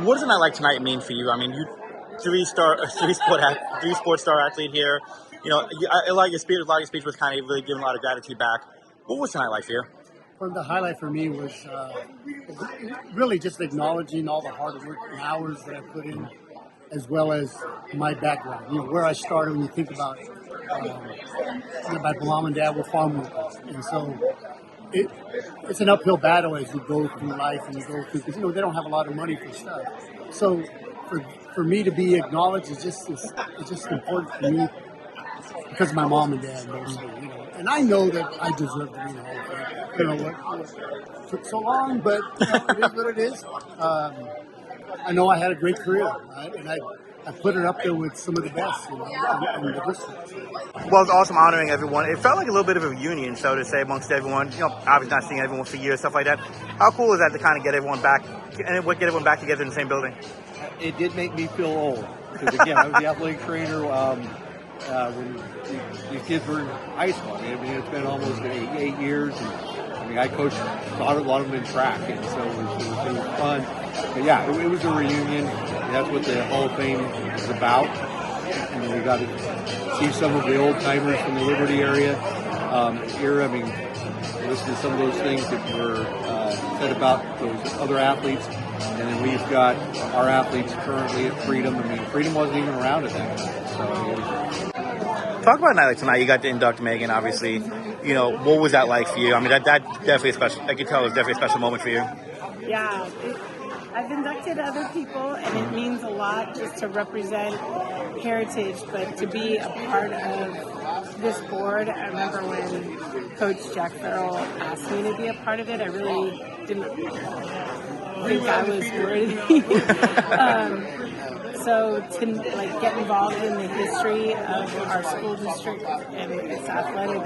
What does a night like tonight mean for you? I mean, you three sports star athlete here. You know, I like your speech. A lot of your speech was kind of really giving a lot of gratitude back. What was tonight like for you? Well, the highlight for me was really just acknowledging all the hard work and hours that I put in, as well as my background. You know, where I started. When you think about, my mom and dad were farm workers, and so it's an uphill battle as you go through life and you go through, because they don't have a lot of money for stuff. So for me to be acknowledged is just important for me because of my mom and dad mostly. And I know that I deserve to be in the Hall of Fame. What took so long, but it is what it is. I know I had a great career, right? And I put it up there with some of the best in the district. Well, it's awesome honoring everyone. It felt like a little bit of a reunion, so to say, amongst everyone. Obviously not seeing everyone for years, stuff like that. How cool is that to kind of get everyone back together in the same building? It did make me feel old because again, I was the athletic trainer when these kids were in high school. I mean, it's been almost 8 years, and I coached a lot of them in track, and so it was fun. But yeah, it was a reunion. That's what the Hall of Fame is about. And we got to see some of the old timers from the Liberty area. I mean, listen to some of those things that were said about those other athletes. And then we've got our athletes currently at Freedom. I mean, Freedom wasn't even around at that time. Talk about a night like tonight. You got to induct Megan, obviously. What was that like for you? I mean, that definitely special. I can tell it was definitely a special moment for you. Yeah. I've inducted other people, and it means a lot just to represent heritage, but to be a part of this board. I remember when Coach Jack Farrell asked me to be a part of it, I really didn't think I was worthy. So to get involved in the history of our school district and its athletic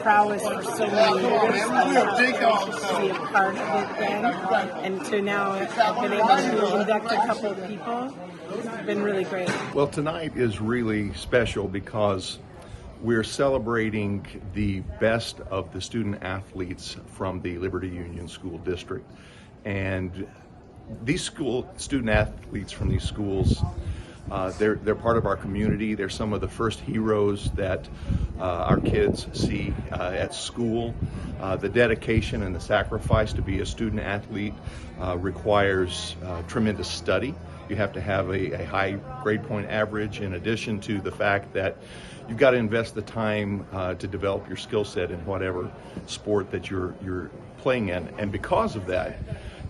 prowess for so many years, to be a part of it then, and to now have been able to induct a couple of people, it's been really great. Well, tonight is really special because we're celebrating the best of the student athletes from the Liberty Union School District. And these student athletes from these schools, they're part of our community. They're some of the first heroes that our kids see at school. The dedication and the sacrifice to be a student athlete requires tremendous study. You have to have a high grade point average, in addition to the fact that you've got to invest the time to develop your skill set in whatever sport that you're playing in. And because of that,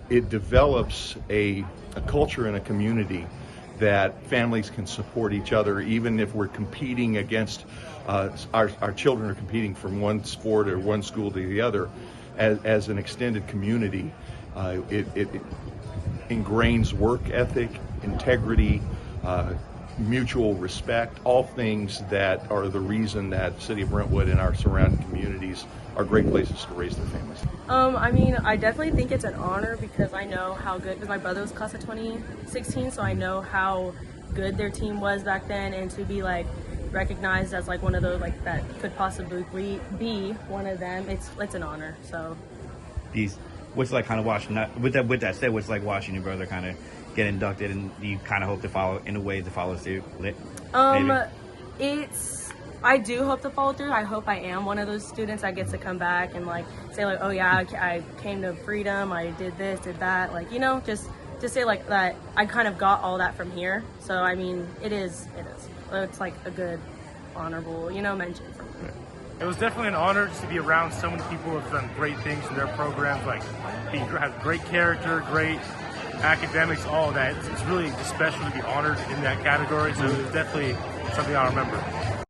it develops a culture and a community that families can support each other, even if we're competing against, our children are competing from one sport or one school to the other. As an extended community, it ingrains work ethic, integrity, mutual respect, all things that are the reason that the city of Brentwood and our surrounding communities are great places to raise their families. I mean, I definitely think it's an honor because I know how good, because my brother was class of 2016, so I know how good their team was back then, and to be recognized as one of those that could possibly be one of them, it's an honor. So What's like kind of watching that? With that said, what's like watching your brother kind of get inducted, and you kind of hope to follow in a way to follow suit? I do hope to follow through. I hope I am one of those students that gets to come back and say oh yeah, I came to Freedom, I did this, did that, just say that I kind of got all that from here. So I mean, it's a good honorable mention from me. It was definitely an honor just to be around so many people who have done great things in their programs, have great character, great academics, all of that. It's really just special to be honored in that category, so it's definitely something I'll remember.